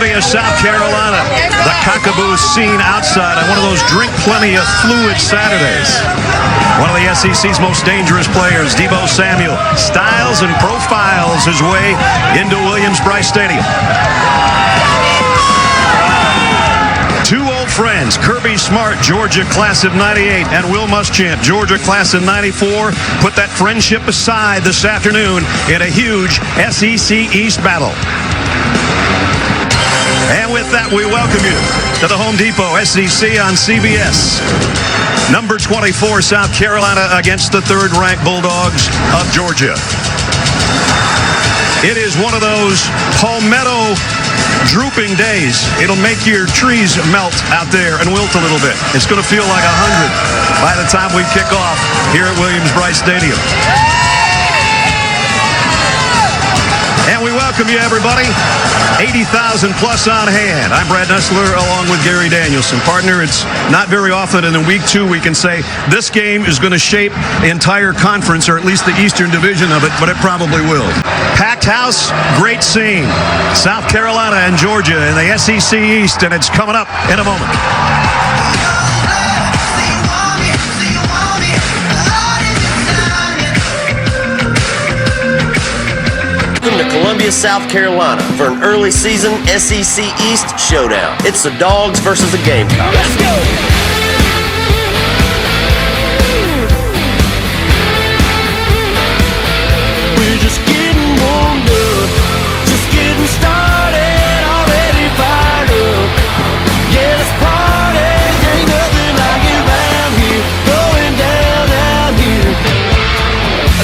Columbia, South Carolina. The Cockaboo scene outside on one of those drink plenty of fluid Saturdays. One of the SEC's most dangerous players, Deebo Samuel, styles and profiles his way into Williams-Brice Stadium. Two old friends, Kirby Smart, Georgia class of '98, and Will Muschamp, Georgia class of '94, put that friendship aside this afternoon in a huge SEC East battle. And with that, we welcome you to the Home Depot SEC on CBS. Number 24, South Carolina against the third-ranked Bulldogs of Georgia. It is one of those palmetto drooping days. It'll make your trees melt out there and wilt a little bit. It's going to feel like 100 by the time we kick off here at Williams-Brice Stadium. And we welcome you, everybody. 80,000 plus on hand. I'm Brad Nessler along with Gary Danielson. Partner, it's not very often in week 2 we can say this game is going to shape the entire conference, or at least the Eastern Division of it, but it probably will. Packed house, great scene. South Carolina and Georgia in the SEC East, and it's coming up in a moment. Welcome to Columbia, South Carolina for an early season SEC East showdown. It's the Dogs versus the Gamecocks. Let's go! We're just getting warmed up, just getting started, already fired up. Yeah, let's party, ain't nothing like it around here, going down out here.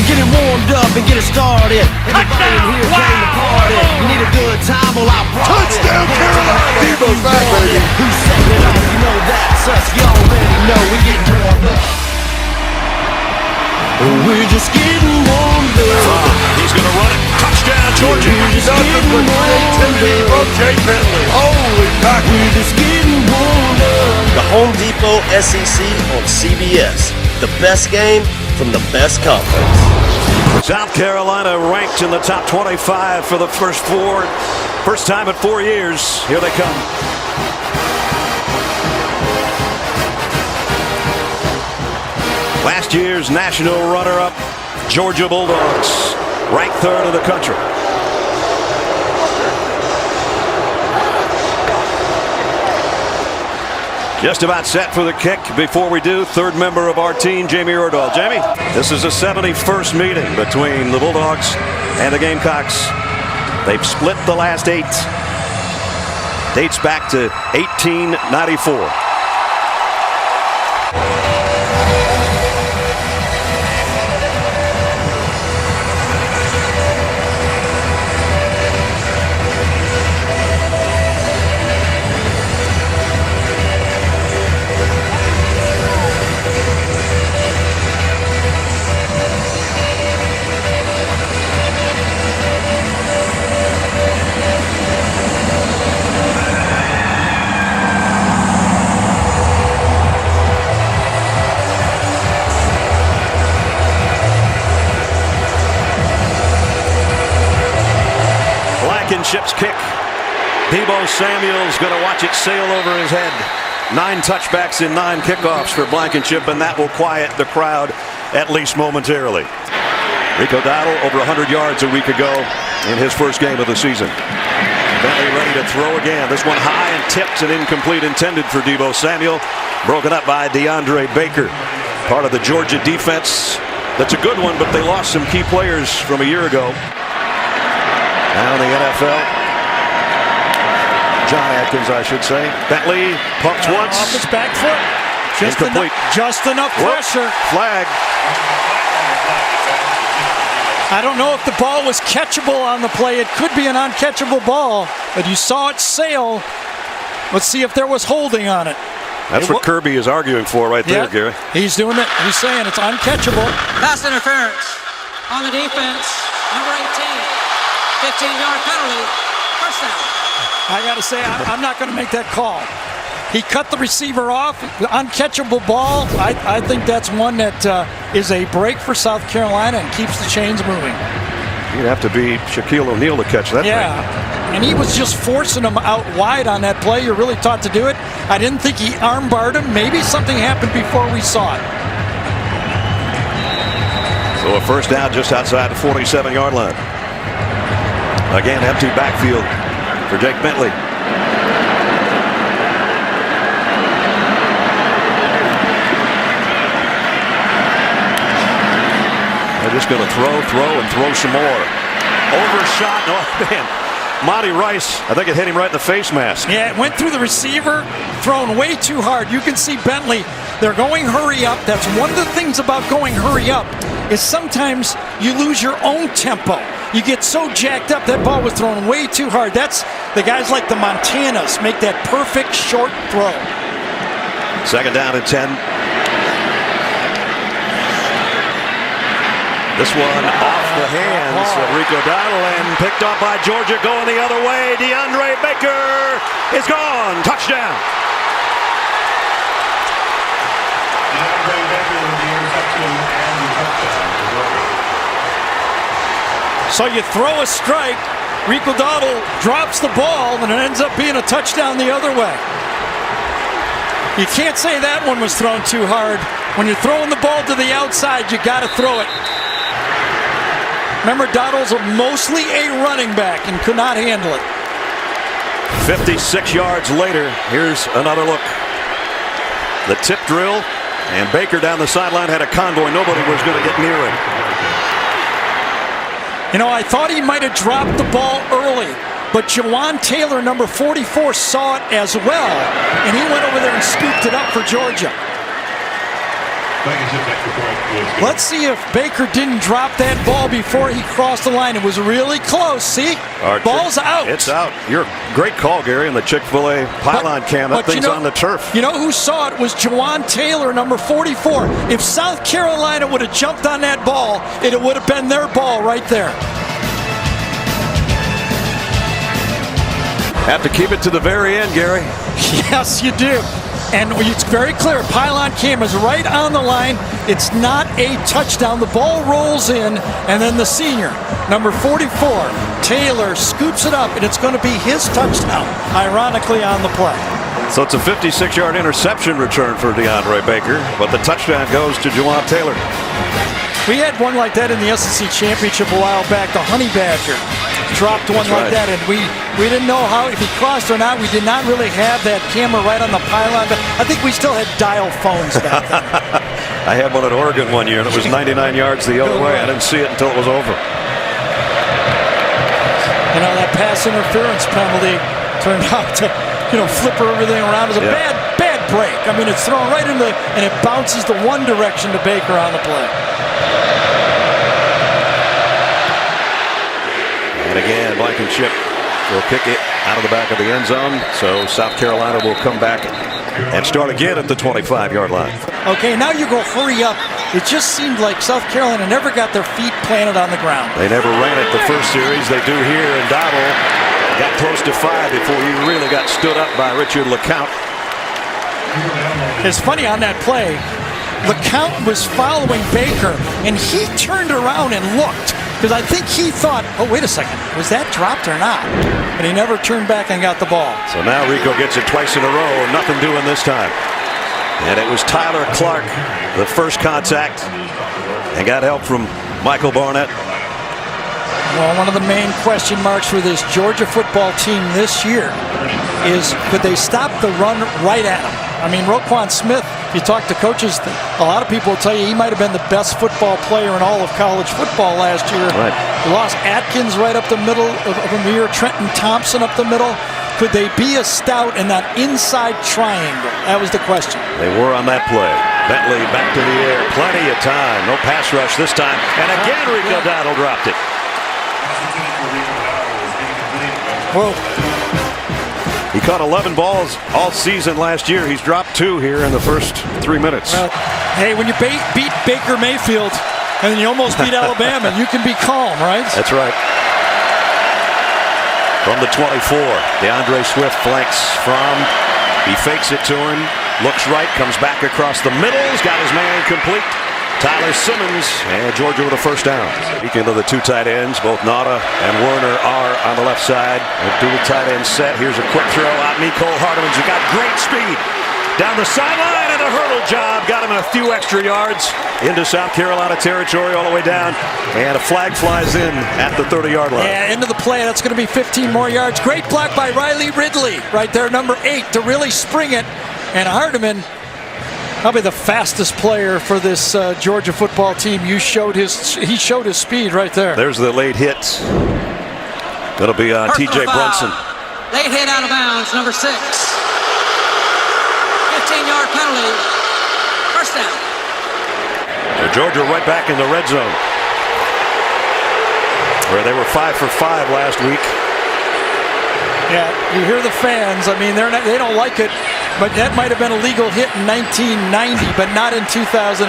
Getting warmed up and getting started. Everybody in here came to party. You need a good time, well I brought Touchdown, Carolina! Deebo's back, baby. Who's setting it off? You know that's us. You already know we're getting warmed up. We're just getting warmed up. He's going to run it. Touchdown, Georgia. We're just Nothing but creativity from Jay Bentley. Holy cock. We're just getting warmed up. The Home Depot SEC on CBS. The best game from the best conference. South Carolina ranked in the top 25 for the first time in 4 years. Here they come. Last year's national runner-up, Georgia Bulldogs, ranked 3rd in the country. Just about set for the kick. Before we do, third member of our team, Jamie Erdahl. Jamie, this is the 71st meeting between the Bulldogs and the Gamecocks. They've split the last 8. Dates back to 1894. Blankenship's kick. Deebo Samuel's going to watch it sail over his head. 9 touchbacks in 9 kickoffs for Blankenship, and that will quiet the crowd at least momentarily. Rico Dowdle over 100 yards a week ago in his first game of the season. Bentley ready to throw again. This one high and tipped and incomplete, intended for Deebo Samuel. Broken up by DeAndre Baker. Part of the Georgia defense. That's a good one, but they lost some key players from a year ago. Now in the NFL, John Atkins, I should say. Bentley pumps once. Off his back foot. Incomplete. Just enough pressure. Flag. I don't know if the ball was catchable on the play. It could be an uncatchable ball, but you saw it sail. Let's see if there was holding on it. That's what Kirby is arguing for right there, Gary. He's doing it. He's saying it's uncatchable. Pass interference on the defense. Number 18. 15-yard penalty. First down. I got to say, I'm not going to make that call. He cut the receiver off. Uncatchable ball. I think that's one that is a break for South Carolina and keeps the chains moving. You'd have to be Shaquille O'Neal to catch that thing. and he was just forcing them out wide on that play. You're really taught to do it. I didn't think he armbarred him. Maybe something happened before we saw it. So a first down just outside the 47-yard line. Again, empty backfield for Jake Bentley. They're just going to throw some more. Overshot. Oh, man. Monty Rice, I think it hit him right in the face mask. Yeah, it went through the receiver, thrown way too hard. You can see Bentley, they're going hurry up. That's one of the things about going hurry up is sometimes you lose your own tempo. You get so jacked up, that ball was thrown way too hard. That's the guys like the Montanas make that perfect short throw. Second down and 10. This one off the hands of Rico Dowdle and picked up by Georgia, going the other way. DeAndre Baker is gone. Touchdown. DeAndre Baker with the interception and the touchdown. So you throw a strike, Rico Dowdle drops the ball, and it ends up being a touchdown the other way. You can't say that one was thrown too hard. When you're throwing the ball to the outside, you got to throw it. Remember, Dowdle's mostly a running back and could not handle it. 56 yards later, here's another look. The tip drill, and Baker down the sideline had a convoy. Nobody was going to get near him. You know, I thought he might have dropped the ball early, but Jawan Taylor, number 44, saw it as well, and he went over there and scooped it up for Georgia. Let's see if Baker didn't drop that ball before he crossed the line. It was really close. See? Ball's out. It's out. You're a great call, Gary, in the Chick-fil-A pylon cam. That thing's on the turf. You know who saw it was Jawan Taylor, number 44. If South Carolina would have jumped on that ball, it would have been their ball right there. Have to keep it to the very end, Gary. Yes, you do. And it's very clear. Pylon cam is right on the line. It's not a touchdown. The ball rolls in, and then the senior, number 44, Taylor, scoops it up, and it's going to be his touchdown, ironically, on the play. So it's a 56-yard interception return for DeAndre Baker, but the touchdown goes to Jawan Taylor. We had one like that in the SEC Championship a while back. The Honey Badger dropped one like that, and we didn't know how if he crossed or not. We did not really have that camera right on the pylon, but I think we still had dial phones back then. I had one at Oregon one year, and it was 99 yards the other way. I didn't see it until it was over. You know, that pass interference penalty turned out to, flip everything around. It was a bad break. I mean, it's thrown right into and it bounces the one direction to Baker on the play. And again, Blankenship will kick it out of the back of the end zone. So South Carolina will come back and start again at the 25-yard line. Okay, now you go hurry up. It just seemed like South Carolina never got their feet planted on the ground. They never ran it the first series. They do here, and Dowdle got close to 5 before he really got stood up by Richard LeCounte. It's funny on that play, LeCounte was following Baker, and he turned around and looked. Because I think he thought, oh, wait a second, was that dropped or not? And he never turned back and got the ball. So now Rico gets it twice in a row, nothing doing this time. And it was Tyler Clark, the first contact, and got help from Michael Barnett. Well, one of the main question marks for this Georgia football team this year is could they stop the run right at him? I mean, Roquan Smith, if you talk to coaches, a lot of people will tell you he might have been the best football player in all of college football last year. Right. They lost Atkins right up the middle of the year, Trenton Thompson up the middle. Could they be a stout in that inside triangle? That was the question. They were on that play. Bentley back to the air. Plenty of time. No pass rush this time. And again, Rico Dowdle dropped it. Whoa. He caught 11 balls all season last year. He's dropped 2 here in the first 3 minutes. Hey, when you beat Baker Mayfield and then you almost beat Alabama, you can be calm, right? That's right. From the 24, DeAndre Swift flanks from. He fakes it to him, looks right, comes back across the middle. He's got his man complete. Tyler Simmons, and Georgia with a first down. Speaking of the two tight ends, both Nauta and Werner are on the left side. We'll do the tight end set. Here's a quick throw out. Mecole Hardman's got great speed. Down the sideline, and a hurdle job. Got him a few extra yards into South Carolina territory all the way down. And a flag flies in at the 30-yard line. Yeah, into the play. That's going to be 15 more yards. Great block by Riley Ridley right there, number 8, to really spring it. And Hardman, probably the fastest player for this Georgia football team. He showed his speed right there. There's the late hit. That'll be T.J. Brunson. Late hit out of bounds, number 6. 15-yard penalty. First down. So Georgia right back in the red zone, where they were 5 for 5 last week. Yeah, you hear the fans. I mean, they don't like it, but that might have been a legal hit in 1990, but not in 2018.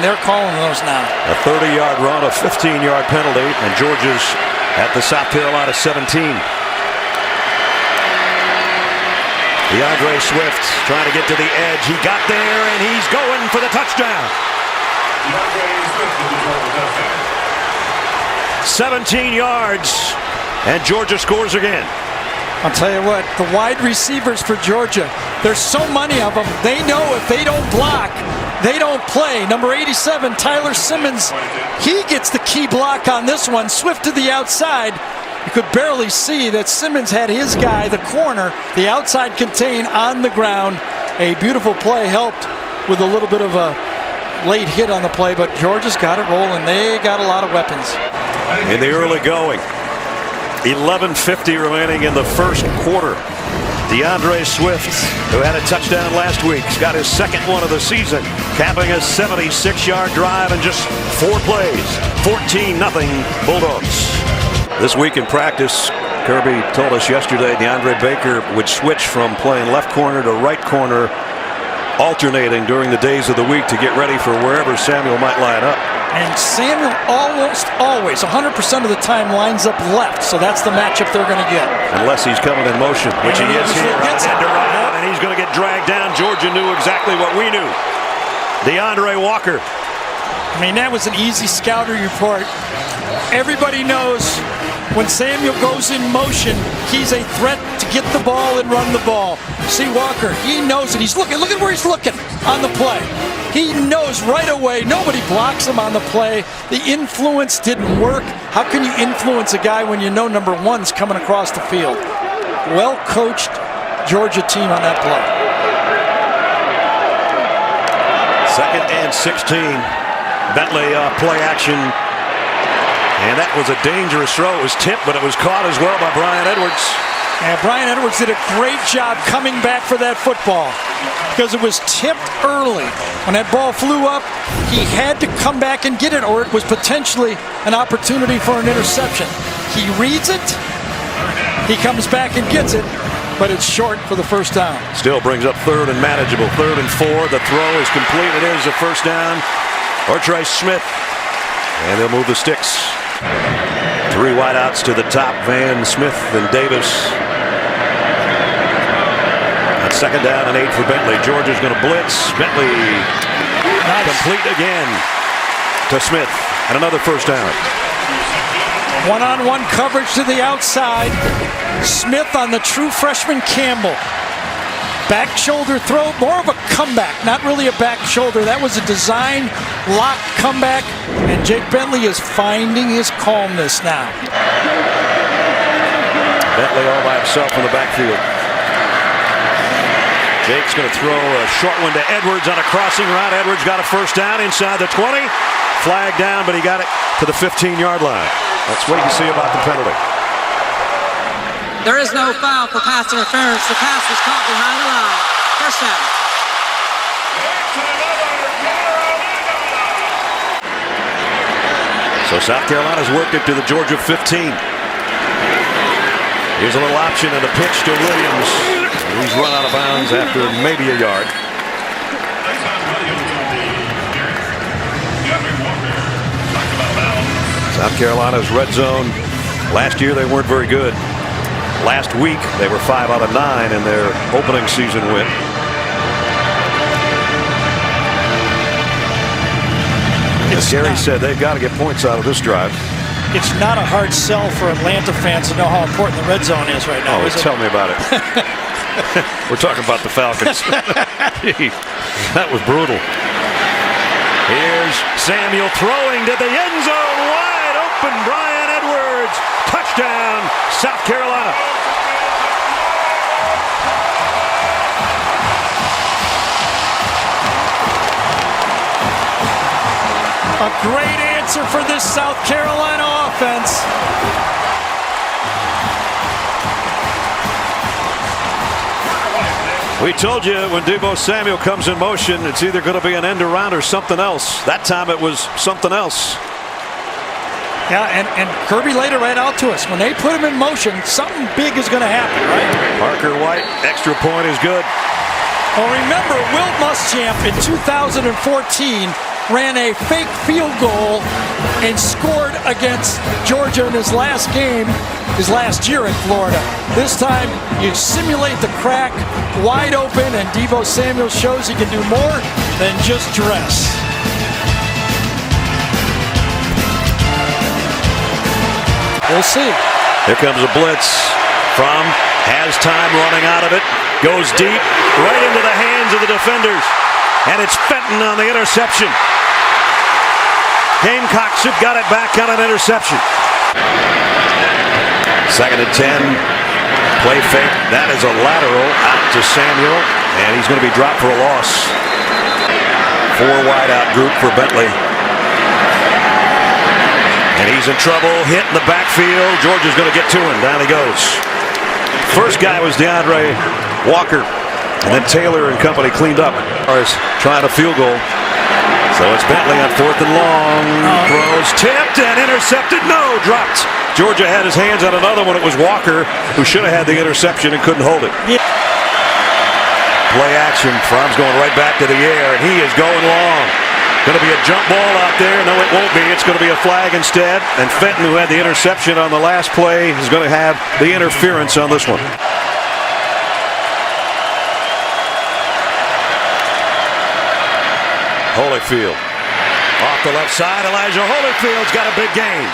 They're calling those now. A 30-yard run, a 15-yard penalty, and Georgia's at the South Carolina 17. DeAndre Swift trying to get to the edge. He got there, and he's going for the touchdown. 17 yards, and Georgia scores again. I'll tell you what, the wide receivers for Georgia, there's so many of them. They know if they don't block, they don't play. Number 87, Tyler Simmons, he gets the key block on this one. Swift to the outside. You could barely see that Simmons had his guy, the corner, the outside contain on the ground. A beautiful play helped with a little bit of a late hit on the play, but Georgia's got it rolling. They got a lot of weapons. In the early going, 11:50 remaining in the first quarter. DeAndre Swift, who had a touchdown last week, has got his second one of the season, capping a 76-yard drive in just 4 plays. 14-0 Bulldogs. This week in practice, Kirby told us yesterday DeAndre Baker would switch from playing left corner to right corner, alternating during the days of the week to get ready for wherever Samuel might line up. And Samuel almost always, 100% of the time, lines up left. So that's the matchup they're going to get. Unless he's coming in motion, which he is here. Gets it. And he's going to get dragged down. Georgia knew exactly what we knew. DeAndre Walker. I mean, that was an easy scouting report. Everybody knows when Samuel goes in motion, he's a threat to get the ball and run the ball. See Walker, he knows it. He's looking. Look at where he's looking on the play. He knows right away. Nobody blocks him on the play. The influence didn't work. How can you influence a guy when you know number 1's coming across the field? Well coached Georgia team on that play. 2nd and 16. Bentley play action. And that was a dangerous throw. It was tipped, but it was caught as well by Brian Edwards. And Brian Edwards did a great job coming back for that football because it was tipped early. When that ball flew up, he had to come back and get it, or it was potentially an opportunity for an interception. He reads it, he comes back and gets it, but it's short for the first down. Still brings up 3rd and manageable. 3rd and 4. The throw is complete. It is a first down. Ortre Smith. And they'll move the sticks. 3 wideouts to the top. Van Smith and Davis. On 2nd down and 8 for Bentley. Georgia's going to blitz. Bentley complete again to Smith. And another first down. One-on-one coverage to the outside. Smith on the true freshman Campbell. Back shoulder throw, more of a comeback, not really a back shoulder. That was a design lock comeback, and Jake Bentley is finding his calmness now. Bentley all by himself in the backfield. Jake's going to throw a short one to Edwards on a crossing route. Edwards got a first down inside the 20. Flag down, but he got it to the 15-yard line. Let's wait and see about the penalty. There is no foul for pass interference. The pass was caught behind the line. First down. So South Carolina's worked it to the Georgia 15. Here's a little option and a pitch to Williams. He's run out of bounds after maybe a yard. South Carolina's red zone. Last year they weren't very good. Last week they were 5 out of 9 in their opening season win. As Gary said, they've got to get points out of this drive. It's not a hard sell for Atlanta fans to know how important the red zone is right now. Oh, tell me about it. We're talking about the Falcons. Gee, that was brutal. Here's Samuel throwing to the end zone. Wide open. Brian Edwards. Touchdown, South Carolina. A great answer for this South Carolina offense. We told you when Deebo Samuel comes in motion, it's either going to be an end around or something else. That time it was something else. Yeah, and Kirby laid it right out to us. When they put him in motion, something big is going to happen, right? Parker White, extra point is good. Well, remember, Will Muschamp in 2014 ran a fake field goal and scored against Georgia in his last game, his last year in Florida. This time, you simulate the crack, wide open, and Deebo Samuel shows he can do more than just dress. We'll see. Here comes a blitz from, has time running out of it, goes deep, right into the hands of the defenders, and it's Fenton on the interception. Gamecocks have got it back on an interception. 2nd and 10, play fake, that is a lateral out to Samuel, and he's going to be dropped for a loss. 4 wide out group for Bentley. And he's in trouble, hit in the backfield. Georgia's going to get to him. Down he goes. First guy was DeAndre Walker. And then Taylor and company cleaned up. Trying a field goal. So it's Bentley on 4th and long. Throws tipped and intercepted. No, dropped. Georgia had his hands on another one. It was Walker who should have had the interception and couldn't hold it. Play action. Fromm's going right back to the air, and he is going long. Going to be a jump ball out there. No, it won't be. It's going to be a flag instead. And Fenton, who had the interception on the last play, is going to have the interference on this one. Holyfield. Off the left side, Elijah Holyfield's got a big gain.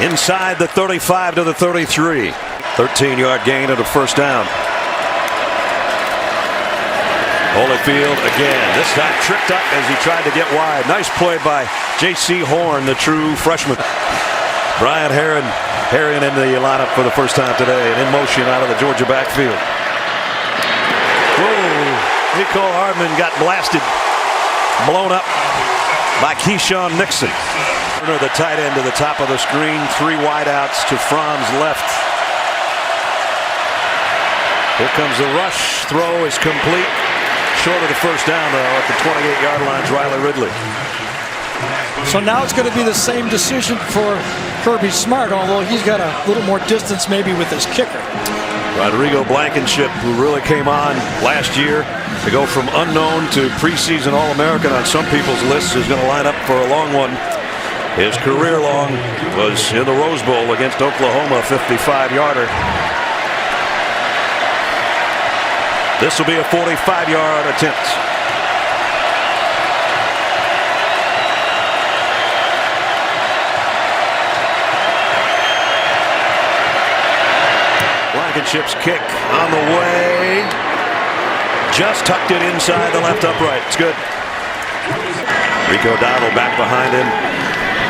Inside the 35 to the 33. 13-yard gain and a first down. Holyfield again, this time tripped up as he tried to get wide. Nice play by J.C. Horn, the true freshman. Brian Herron in the lineup for the first time today and in motion out of the Georgia backfield. Whoa, Nicole Hardman got blasted, blown up by Keyshawn Nixon. The tight end to the top of the screen, 3 wideouts to Fromm's left. Here comes the rush, throw is complete. Short of the first down, though, at the 28-yard line, Riley Ridley. So now it's going to be the same decision for Kirby Smart, although he's got a little more distance maybe with his kicker. Rodrigo Blankenship, who really came on last year to go from unknown to preseason All-American on some people's lists, is going to line up for a long one. His career long was in the Rose Bowl against Oklahoma, 55-yarder. This will be a 45-yard attempt. Blankenship's kick on the way. Just tucked it inside the left upright. It's good. Rico Dowdle back behind him.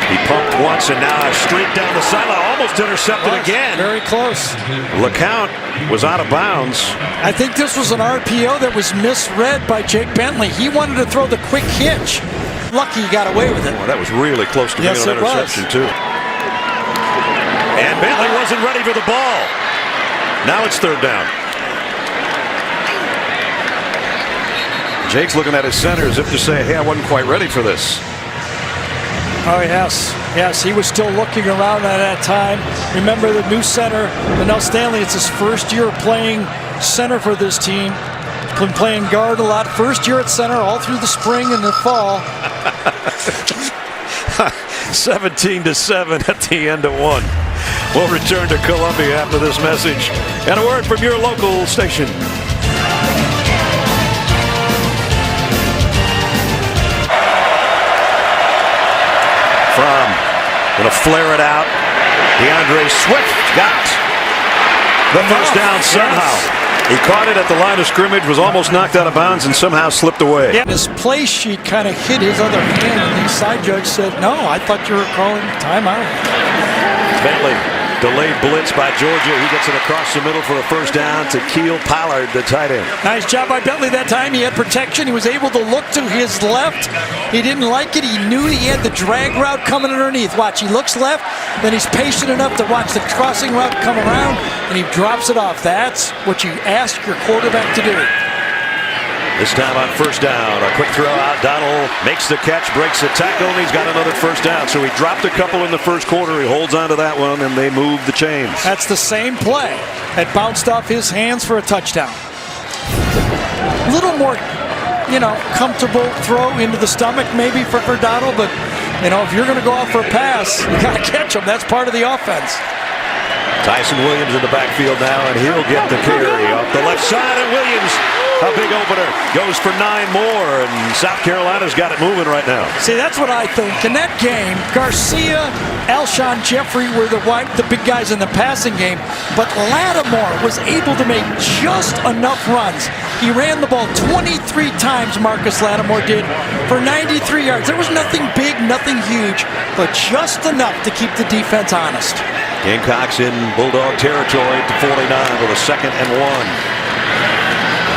He pumped once and now straight down the sideline. Almost intercepted again. Very close. LeCount was out of bounds. I think this was an RPO that was misread by Jake Bentley. He wanted to throw the quick hitch. Lucky he got away with it. Oh, that was really close to being an interception, too. And Bentley wasn't ready for the ball. Now it's 3rd down. Jake's looking at his center as if to say, hey, I wasn't quite ready for this. Oh, yes. Yes, he was still looking around at that time. Remember the new center, Linnell Stanley, it's his first year playing center for this team. He's been playing guard a lot. First year at center all through the spring and the fall. 17-7 at the end of 1. We'll return to Columbia after this message and a word from your local station. Fromm going to flare it out. DeAndre Swift got the first down somehow. He caught it at the line of scrimmage, was almost knocked out of bounds, and somehow slipped away. Yeah, his play sheet kind of hit his other hand, and the side judge said, "No, I thought you were calling timeout." Bentley, delayed blitz by Georgia. He gets it across the middle for a first down to Keel Pollard, the tight end. Nice job by Bentley that time. He had protection. He was able to look to his left. He didn't like it. He knew he had the drag route coming underneath. Watch, he looks left, then he's patient enough to watch the crossing route come around, and he drops it off. That's what you ask your quarterback to do. This time on first down, a quick throw out. Donald makes the catch, breaks the tackle, and he's got another first down. So he dropped a couple in the first quarter. He holds on to that one, and they move the chains. That's the same play. It bounced off his hands for a touchdown. A little more, comfortable throw into the stomach maybe for Donald, but, if you're going to go out for a pass, you got to catch him. That's part of the offense. Tyson Williams in the backfield now, and he'll get the carry off the left side, and Williams, a big opener, goes for 9 more, and South Carolina's got it moving right now. See, that's what I think. In that game, Garcia, Alshon Jeffrey were the big guys in the passing game, but Lattimore was able to make just enough runs. He ran the ball 23 times, Marcus Lattimore did, for 93 yards. There was nothing big, nothing huge, but just enough to keep the defense honest. Gamecocks in Bulldog territory to 49 with a 2nd and 1.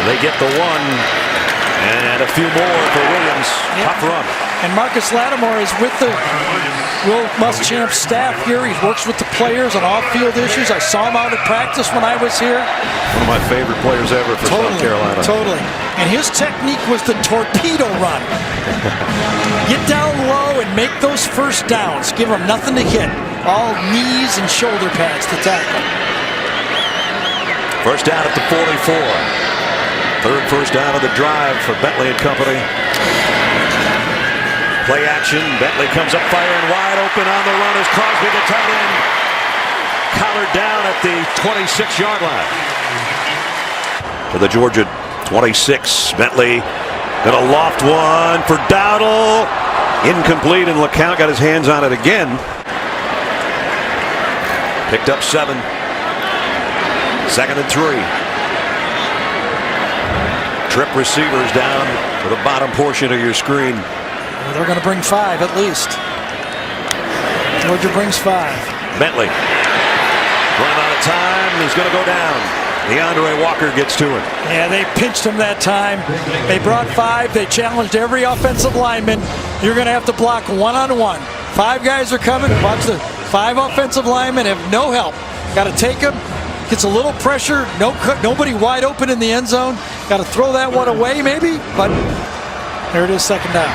They get the 1 and a few more for Williams. Tough run. And Marcus Lattimore is with the Will Muschamp staff here. He works with the players on off-field issues. I saw him out at practice when I was here. One of my favorite players ever for South Carolina. Totally. And his technique was the torpedo run. Get down low and make those first downs. Give them nothing to hit. All knees and shoulder pads to tackle. First down at the 44. Third first down of the drive for Bentley and company. Play action. Bentley comes up firing wide open on the run as Crosby, the tight end, collared down at the 26-yard line. To the Georgia 26. Bentley gonna loft one for Dowdle. Incomplete, and LeCount got his hands on it again. Picked up 7. 2nd and 3. Trip receivers down to the bottom portion of your screen. Well, they're going to bring 5 at least. Georgia brings 5. Bentley running out of time. He's going to go down. DeAndre Walker gets to him. Yeah, they pinched him that time. They brought 5. They challenged every offensive lineman. You're going to have to block one-on-one. 5 guys are coming. Watch the 5 offensive linemen have no help. Got to take them. Gets a little pressure. Nobody wide open in the end zone. Got to throw that one away maybe. But there it is, 2nd down.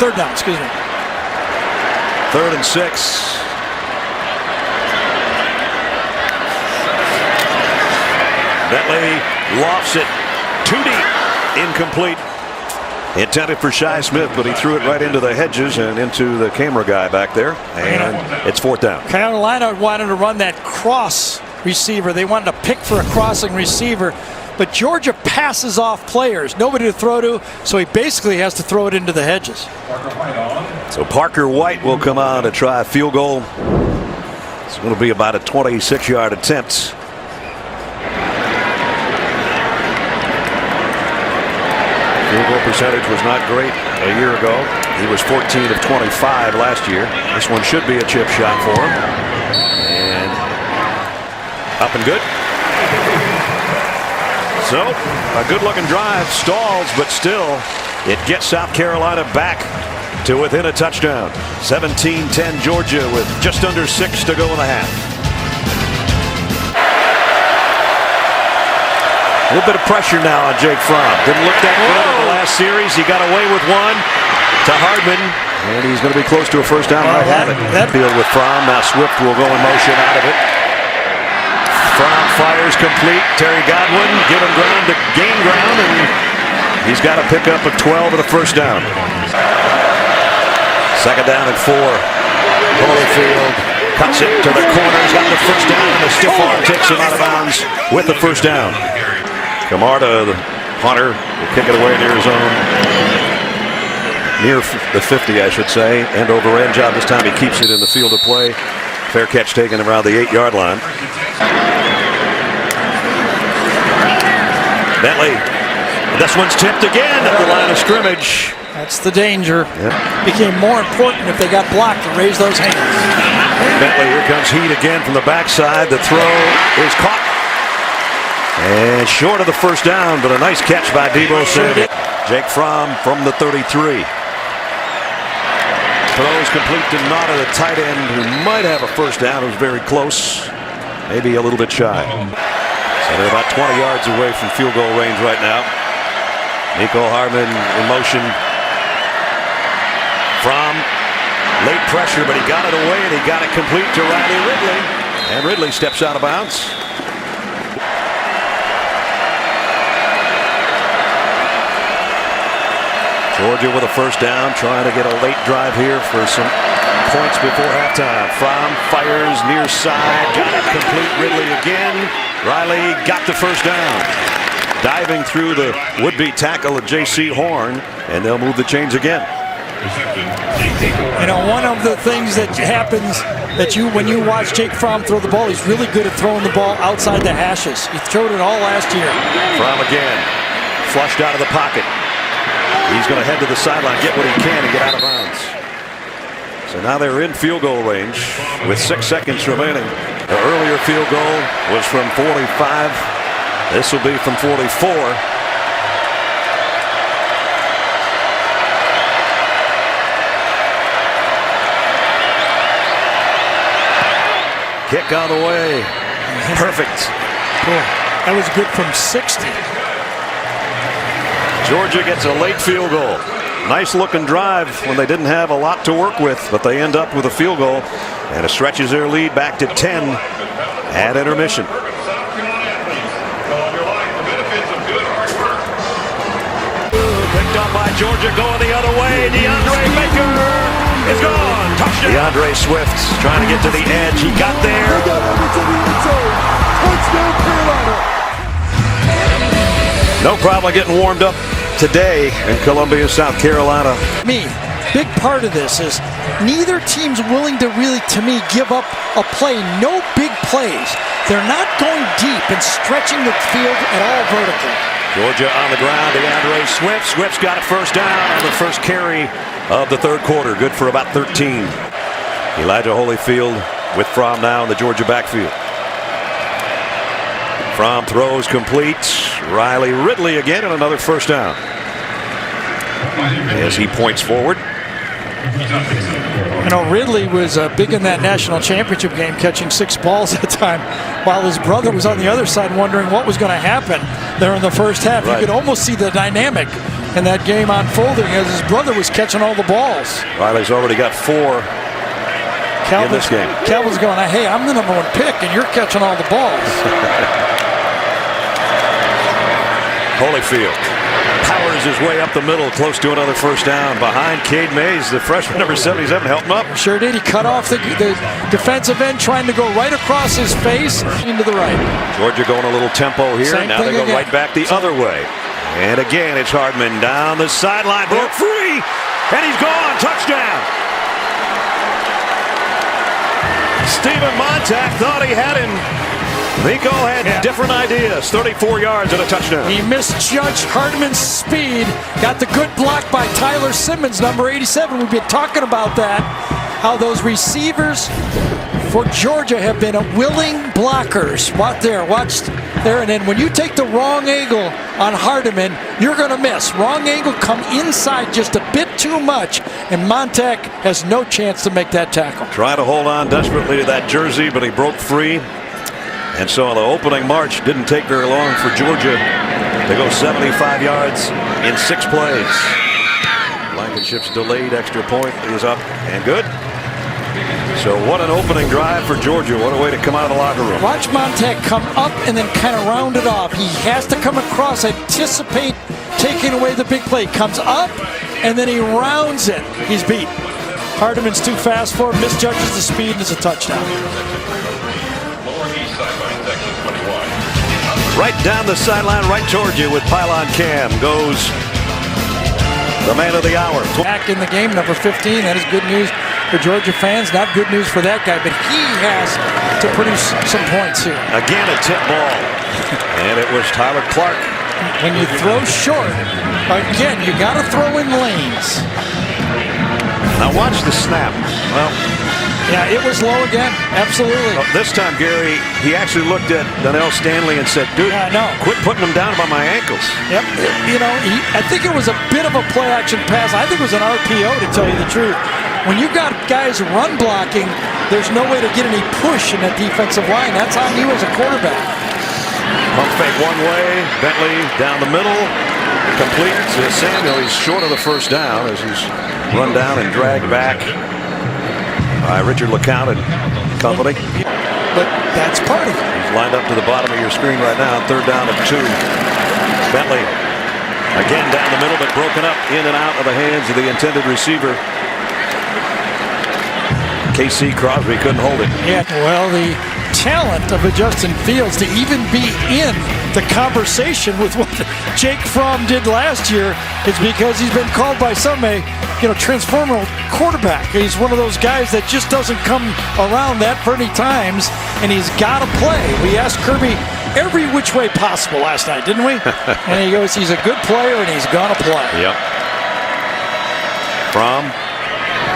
3rd down, excuse me. 3rd and 6. Bentley lofts it too deep. Incomplete. Intended for Shi Smith, but he threw it right into the hedges and into the camera guy back there. And it's 4th down. Carolina wanted to run that cross receiver. They wanted to pick for a crossing receiver. But Georgia passes off players. Nobody to throw to, so he basically has to throw it into the hedges. So Parker White will come on to try a field goal. It's going to be about a 26-yard attempt. Field goal percentage was not great a year ago. He was 14 of 25 last year. This one should be a chip shot for him. And up and good. So a good-looking drive stalls, but still it gets South Carolina back to within a touchdown. 17-10 Georgia with just under 6 to go in the half. A little bit of pressure now on Jake Fromm. Didn't look that good in the last series. He got away with one to Hardman, and he's going to be close to a first down. Might have it. That field with Fromm. Now Swift will go in motion out of it. Fromm fires complete. Terry Godwin giving ground to gain ground, and he's got a pickup of 12 of the first down. 2nd down and 4. Holyfield cuts it to the corner. He's got the first down, and a stiff arm takes him out of bounds with the first down. Camarda, the punter, will kick it away near his own near the 50, I should say. End over end job this time. He keeps it in the field of play. Fair catch taken around the 8-yard line. Bentley. This one's tipped again at the line of scrimmage. That's the danger. Became more important if they got blocked to raise those hands. Bentley, here comes Heat again from the backside. The throw is caught. And short of the first down, but a nice catch by Deebo Samuel. Jake Fromm from the 33. Throws complete to Nada, the tight end, who might have a first down. It was very close, maybe a little bit shy. So they're about 20 yards away from field goal range right now. Nico Hardman in motion. Fromm, late pressure, but he got it away and he got it complete to Riley Ridley. And Ridley steps out of bounds. Georgia with a first down, trying to get a late drive here for some points before halftime. Fromm fires near side, got it complete. Ridley again. Riley got the first down. Diving through the would-be tackle of J.C. Horn, and they'll move the chains again. You know, one of the things that happens that when you watch Jake Fromm throw the ball, he's really good at throwing the ball outside the hashes. He threw it all last year. Fromm again, flushed out of the pocket. He's going to head to the sideline, get what he can, and get out of bounds. So now they're in field goal range with 6 seconds remaining. The earlier field goal was from 45. This will be from 44. Kick on the way. Perfect. That was good from 60. Georgia gets a late field goal. Nice looking drive when they didn't have a lot to work with, but they end up with a field goal, and it stretches their lead back to 10 at intermission. Picked up by Georgia, going the other way. DeAndre Baker is gone. Touchdown. DeAndre Swift trying to get to the edge. He got there. No problem getting warmed up today in Columbia, South Carolina. Big part of this is neither team's willing to really, to me, give up a play. No big plays. They're not going deep and stretching the field at all vertically. Georgia on the ground. DeAndre Swift. Swift's got it first down on the first carry of the third quarter. Good for about 13. Elijah Holyfield with Fromm now in the Georgia backfield. Fromm throws complete. Riley Ridley again and another first down. As he points forward. You know, Ridley was big in that national championship game, catching 6 balls at a time, while his brother was on the other side wondering what was going to happen there in the first half. Right. You could almost see the dynamic in that game unfolding as his brother was catching all the balls. Riley's already got 4 in this game. Calvin's going, hey, I'm the #1 pick, and you're catching all the balls. Holyfield powers his way up the middle, close to another first down. Behind Cade Mays, the freshman number 77, helped him up. Sure did. He cut off the defensive end, trying to go right across his face into the right. Georgia going a little tempo here. Same now they go again. right back the other way. And again, it's Hardman down the sideline. Broke free, and he's gone. Touchdown. Stephen Montag thought he had him. Nico had different ideas. 34 yards and a touchdown. He misjudged Hardman's speed. Got the good block by Tyler Simmons, number 87. We've been talking about that. How those receivers for Georgia have been willing blockers. Watch there. And then when you take the wrong angle on Hardman, you're going to miss. Wrong angle, come inside just a bit too much. And Montag has no chance to make that tackle. Trying to hold on desperately to that jersey, but he broke free. And so the opening march didn't take very long for Georgia. They go 75 yards in 6 plays. Blankenship's delayed extra point is up and good. So what an opening drive for Georgia. What a way to come out of the locker room. Watch Montag come up and then kind of round it off. He has to come across, anticipate taking away the big play. Comes up and then he rounds it. He's beat. Hardman's too fast for him, misjudges the speed, and it's a touchdown. Right down the sideline, right towards you with Pylon Cam. Goes the man of the hour. Back in the game, number 15. That is good news for Georgia fans. Not good news for that guy, but he has to produce some points here. Again, a tip ball. And it was Tyler Clark. When you throw short, again, you got to throw in lanes. Now watch the snap. Well, yeah, it was low again. Absolutely. This time, Gary, he actually looked at Donnell Stanley and said, dude, Yeah, I know. quit putting him down by my ankles. Yep. You know, I think it was a bit of a play-action pass. I think it was an RPO, to tell you the truth. When you got guys run blocking, there's no way to get any push in that defensive line. That's on you as a quarterback. Pump fake one way, Bentley down the middle, complete to Samuel. He's short of the first down as he's run down and dragged back by Richard LeCount and company. But that's part of it. He's lined up to the bottom of your screen right now, third down and 2. Bentley again down the middle, but broken up in and out of the hands of the intended receiver. KC Crosby couldn't hold it. Yeah, well, the talent of a Justin Fields to even be in the conversation with what Jake Fromm did last year is because he's been called by some a transformer quarterback. He's one of those guys that just doesn't come around that many times, and he's got to play. We asked Kirby every which way possible last night, didn't we? And he goes, he's a good player and he's gonna play. Yep. Fromm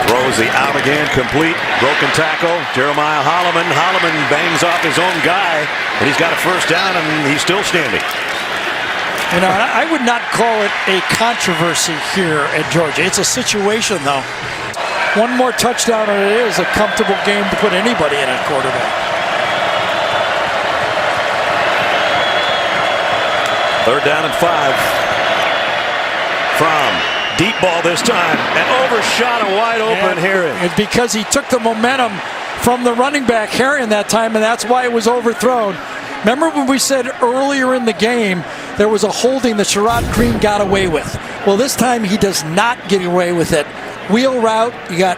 throws the out again, complete, broken tackle. Jeremiah Holloman. Holloman bangs off his own guy, and he's got a first down, and he's still standing. You know, I would not call it a controversy here at Georgia. It's a situation, though. One more touchdown, and it is a comfortable game to put anybody in at quarterback. Third down and 5. Fromm. Deep ball this time, and overshot a wide open Herring. It's because he took the momentum from the running back Herring that time, and that's why it was overthrown. Remember when we said earlier in the game there was a holding that Sherrod Green got away with? Well, this time he does not get away with it. Wheel route, you got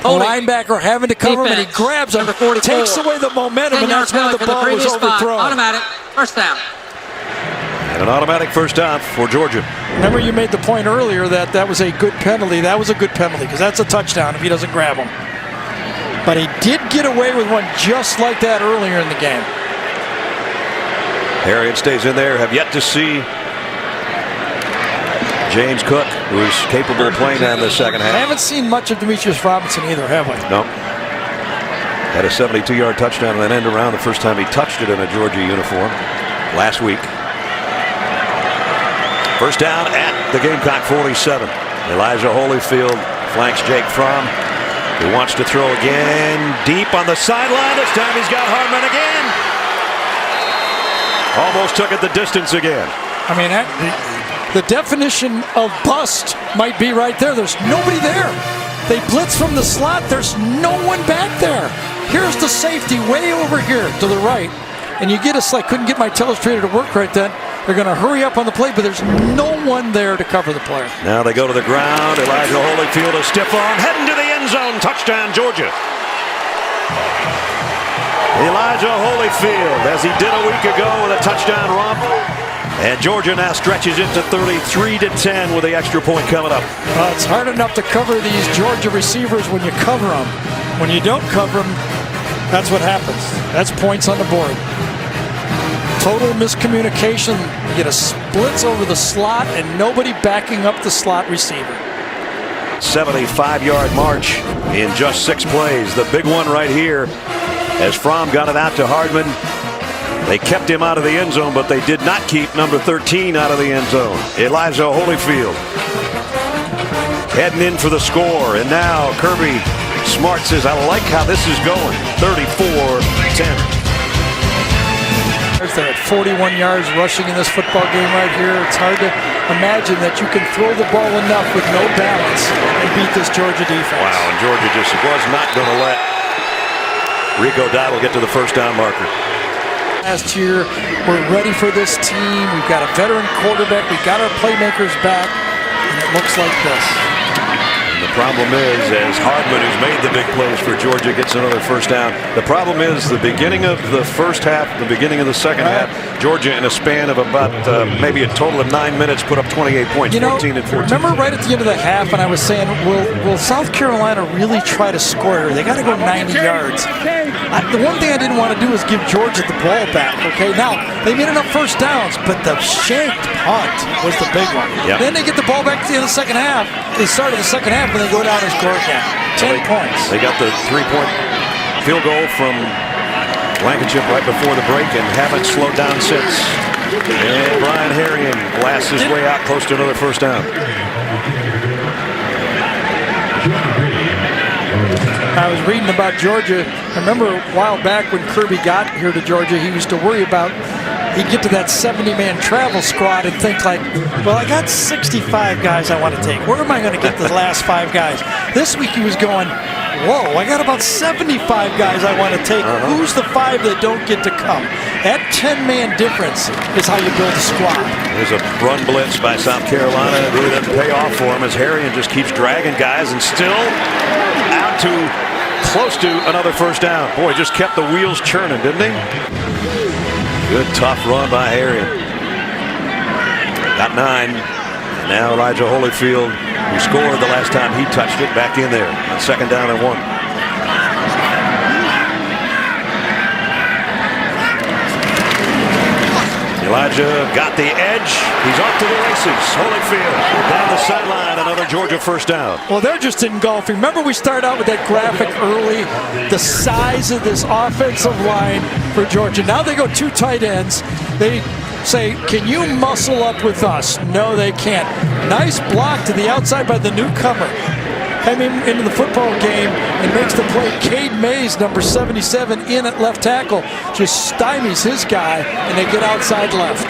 a linebacker having to cover him, and he grabs him, takes away the momentum, and that's why the ball was overthrown. Automatic first down. And an automatic first down for Georgia. Remember you made the point earlier that that was a good penalty. That was a good penalty because that's a touchdown if he doesn't grab him. But he did get away with one just like that earlier in the game. Harriet stays in there. Have yet to see James Cook, who's capable of playing that in the second half. I haven't seen much of Demetrius Robinson either, have we? No. Had a 72-yard touchdown and then end around the first time he touched it in a Georgia uniform last week. First down at the Gamecock 47. Elijah Holyfield flanks Jake Fromm, who wants to throw again. Deep on the sideline. This time he's got Hardman again. Almost took it the distance again. I mean, the definition of bust might be right there. There's nobody there. They blitz from the slot. There's no one back there. Here's the safety way over here to the right. And you get a couldn't get my telestrator to work right then. They're going to hurry up on the play, but there's no one there to cover the player. Now they go to the ground. Elijah Holyfield, a stiff arm, heading to the end zone. Touchdown, Georgia. Elijah Holyfield, as he did a week ago with a touchdown romp. And Georgia now stretches it to 33-10 with the extra point coming up. It's hard enough to cover these Georgia receivers when you cover them. When you don't cover them, that's what happens. That's points on the board. Total miscommunication. You get a splits over the slot and nobody backing up the slot receiver. 75-yard march in just 6 plays. The big one right here as Fromm got it out to Hardman. They kept him out of the end zone, but they did not keep number 13 out of the end zone. Elijah Holyfield heading in for the score. And now Kirby Smart says, I like how this is going. 34-10. They're at 41 yards rushing in this football game right here. It's hard to imagine that you can throw the ball enough with no balance and beat this Georgia defense. Wow, and Georgia just was not going to let Rico Dowdle get to the first down marker. Last year, we're ready for this team. We've got a veteran quarterback. We've got our playmakers back, and it looks like this. And the problem is, as Hardman, who's made the big plays for Georgia, gets another first down. The problem is the beginning of the first half, the beginning of the second half, Georgia in a span of about maybe a total of 9 minutes put up 28 points, 14 and 14. Remember right at the end of the half when I was saying, will South Carolina really try to score here? They got to go 90 yards. The one thing I didn't want to do is give Georgia the ball back, okay? Now, they made enough first downs, but the shanked punt was the big one. Yep. Then they get the ball back at the end of the second half. They started the second half, and they go down and score again. 10 points. They got the 3-point field goal from Blankenship right before the break and haven't slowed down since. And Brian Harrion blasts his way out close to another first down. I was reading about Georgia. I remember a while back when Kirby got here to Georgia, he used to worry about he'd get to that 70-man travel squad and think like, well, I got 65 guys I want to take. Where am I going to get the last 5 guys? This week he was going, whoa, I got about 75 guys I want to take. Who's the 5 that don't get to come? That 10-man difference is how you build a squad. There's a run blitz by South Carolina. It really doesn't pay off for him as Harrion just keeps dragging guys and still out to close to another first down. Boy, just kept the wheels churning, didn't he? Good tough run by Harrion. Got 9. And now Elijah Holyfield, who scored the last time he touched it, back in there on second down and 1. Elijah got the edge. He's off to the races. Holyfield down the sideline. Another Georgia first down. Well, they're just engulfing. Remember we started out with that graphic early, the size of this offensive line for Georgia. Now they go 2 tight ends. They say, can you muscle up with us? No, they can't. Nice block to the outside by the newcomer. Coming into the football game and makes the play. Cade Mays, number 77, in at left tackle, just stymies his guy, and they get outside left.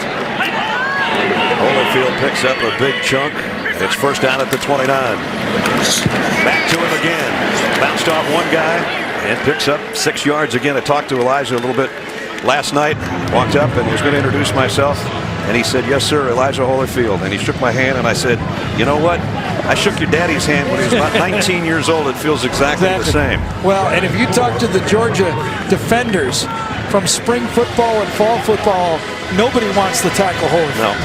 Holyfield picks up a big chunk. It's first down at the 29. Back to him again. Bounced off one guy and picks up 6 yards again. I talked to Elijah a little bit last night. Walked up and was going to introduce myself. And he said, yes, sir, Elijah Holyfield. And he shook my hand, and I said, you know what? I shook your daddy's hand when he was about 19 years old. It feels exactly the same. Well, and if you talk to the Georgia defenders from spring football and fall football, nobody wants to tackle Holyfield. No.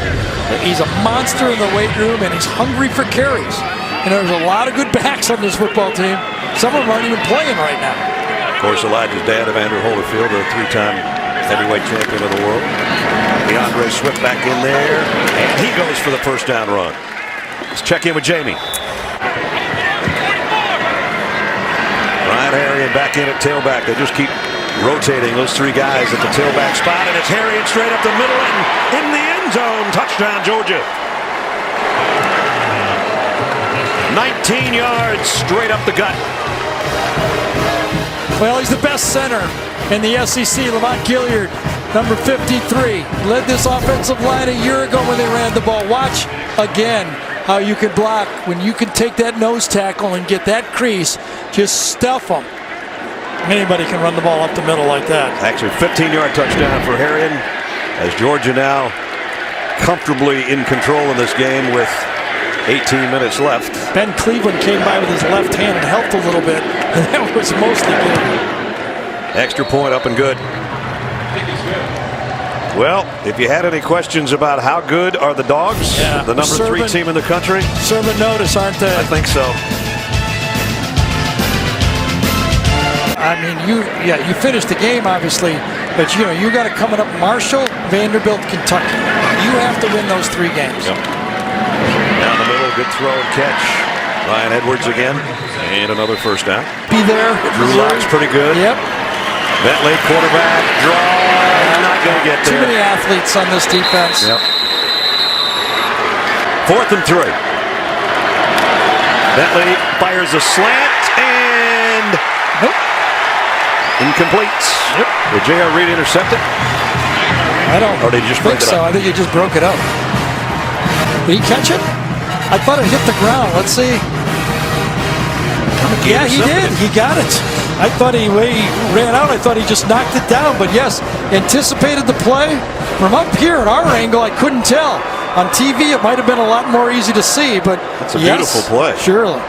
He's a monster in the weight room, and he's hungry for carries. And there's a lot of good backs on this football team. Some of them aren't even playing right now. Of course, Elijah's dad, Evander Holyfield, a 3-time heavyweight champion of the world. DeAndre Swift back in there, and he goes for the first down run. Let's check in with Jamie. Brian Harrion back in at tailback. They just keep rotating those 3 guys at the tailback spot, and it's Harrion straight up the middle and in the end zone. Touchdown, Georgia. 19 yards straight up the gut. Well, he's the best center in the SEC, Lamont Gilliard, number 53. Led this offensive line a year ago when they ran the ball. Watch again how you can block when you can take that nose tackle and get that crease. Just stuff them. Anybody can run the ball up the middle like that. Actually, 15-yard touchdown for Harrion as Georgia now comfortably in control in this game with 18 minutes left. Ben Cleveland came by with his left hand and helped a little bit, and that was mostly good. Extra point up and good. Well, if you had any questions about how good are the Dogs, the number 3 team in the country, serving notice, aren't they? I think so. I mean, you finished the game, obviously, but you got it coming up. Marshall, Vanderbilt, Kentucky. You have to win those 3 games. Yep. Down the middle, good throw and catch. Ryan Edwards again, and another first down. Be there. Drew Lock's pretty good. Yep. Bentley, quarterback, draw. Not going to get there. Too many athletes on this defense. Yep. 4th and 3. Bentley fires a slant and incomplete. Yep. Did J.R. Reed intercept it? I don't Or did he just break think it so. up? I think he just broke it up. Did he catch it? I thought it hit the ground. Let's see. Yeah, he did. He got it. I thought he ran out. I thought he just knocked it down. But yes, anticipated the play. From up here at our angle, I couldn't tell. On TV, it might have been a lot more easy to see. But That's a beautiful play. Surely.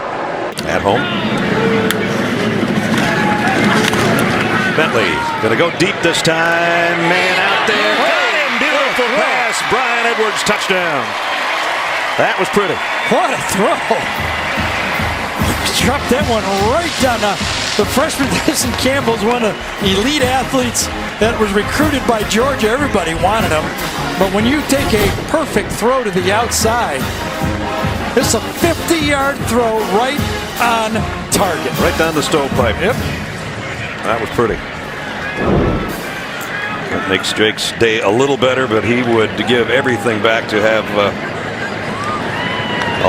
at home. Bentley going to go deep this time. Man out there. Got him. Beautiful pass. Brian Edwards, touchdown. That was pretty. What a throw. Struck that one right down. The freshman Tyson Campbell is one of the elite athletes that was recruited by Georgia. Everybody wanted him. But when you take a perfect throw to the outside, it's a 50-yard throw right on target. Right down the stovepipe. Yep. That was pretty. That makes Jake's day a little better, but he would give everything back to have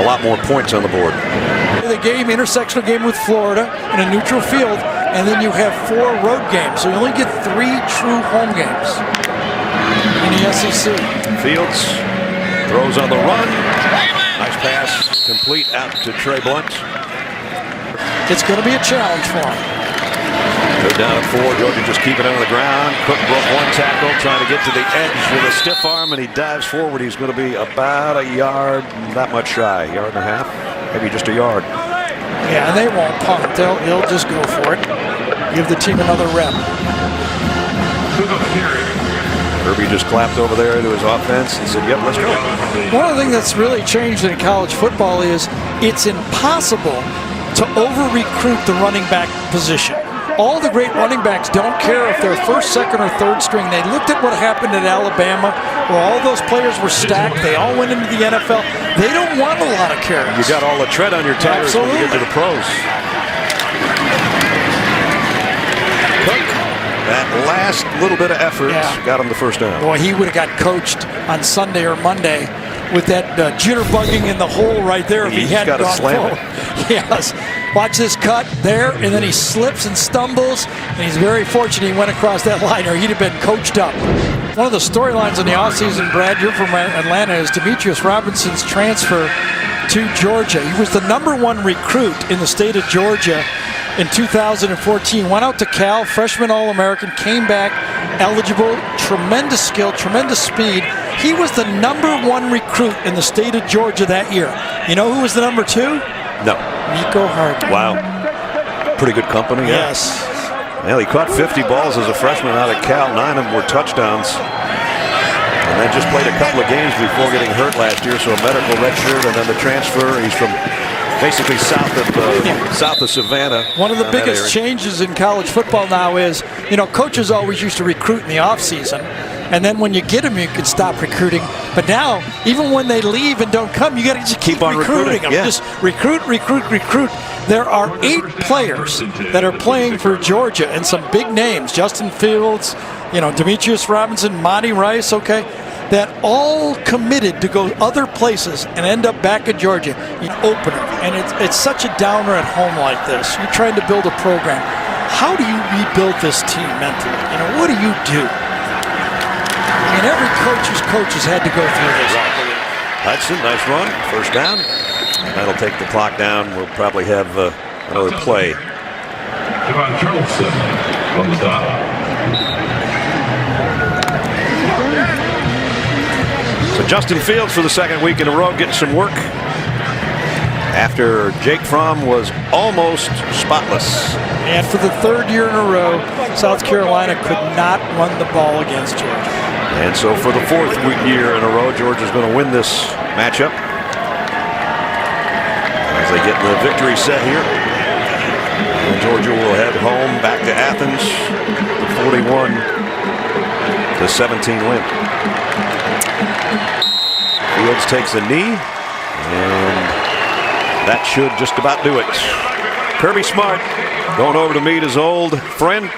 a lot more points on the board. The game, intersectional game with Florida in a neutral field, and then you have 4 road games. So you only get 3 true home games in the SEC. Fields throws on the run. Nice pass, complete out to Trey Blunt. It's going to be a challenge for him. They're down at 4. Georgia just keeping it on the ground. Cook broke 1 tackle, trying to get to the edge with a stiff arm, and he dives forward. He's going to be about a yard, not much shy, yard and a half, maybe just a yard. Yeah, and they won't punt. They'll just go for it. Give the team another rep. Kirby just clapped over there to his offense and said, yep, let's go. One of the things that's really changed in college football is it's impossible to over-recruit the running back position. All the great running backs don't care if they're first, second, or third string. They looked at what happened at Alabama, where all those players were stacked. They all went into the NFL. They don't want a lot of carries. You got all the tread on your tires when you get to the pros. Cook, that last little bit of effort got him the first down. Boy, he would have got coached on Sunday or Monday with that jitterbugging in the hole right there if he hadn't gone slam it. Yes. Watch this cut there, and then he slips and stumbles, and he's very fortunate he went across that line, or he'd have been coached up. One of the storylines in the offseason, Brad, you're from Atlanta, is Demetrius Robinson's transfer to Georgia. He was the #1 recruit in the state of Georgia in 2014. Went out to Cal, freshman All-American, came back eligible, tremendous skill, tremendous speed. He was the #1 recruit in the state of Georgia that year. You know who was the #2? No. Nico Hart. Wow. Pretty good company. Yes. Well, he caught 50 balls as a freshman out at Cal. 9 of them were touchdowns. And then just played a couple of games before getting hurt last year. So a medical redshirt and then the transfer. He's from basically south of Savannah. One of the biggest changes in college football now is, you know, coaches always used to recruit in the offseason. And then when you get them, you can stop recruiting. But now, even when they leave and don't come, you got to just keep on recruiting them. Yeah. Just recruit. There are 8 players that are playing for Georgia, and some big names: Justin Fields, you know, Demetrius Robinson, Monty Rice. Okay, that all committed to go other places and end up back at Georgia. An opener, and it's such a downer at home like this. You're trying to build a program. How do you rebuild this team mentally? You know, what do you do? I mean, every coach has had to go through this. Hudson, nice run, first down. And that'll take the clock down. We'll probably have another play. Devon Charleston on the dot. So Justin Fields for the second week in a row getting some work after Jake Fromm was almost spotless. And for the 3rd year in a row, South Carolina could not run the ball against Georgia. And so for the 4th year in a row, Georgia's going to win this matchup as they get the victory set here. And Georgia will head home back to Athens, the 41-17 win. Fields takes a knee, and that should just about do it. Kirby Smart going over to meet his old friend.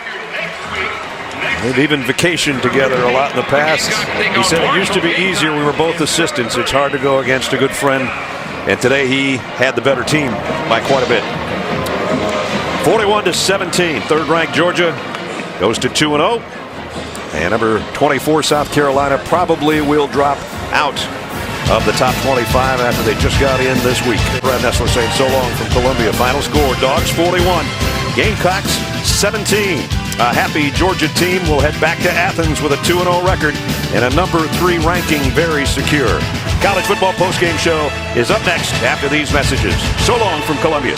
They've even vacationed together a lot in the past. He said it used to be easier. We were both assistants. It's hard to go against a good friend. And today he had the better team by quite a bit. 41-17. 3rd-ranked Georgia goes to 2-0. And number 24 South Carolina probably will drop out of the top 25 after they just got in this week. Brad Nessler saying so long from Columbia. Final score: Dogs 41, Gamecocks 17. A happy Georgia team will head back to Athens with a 2-0 record and a number 3 ranking very secure. College football postgame show is up next after these messages. So long from Columbia.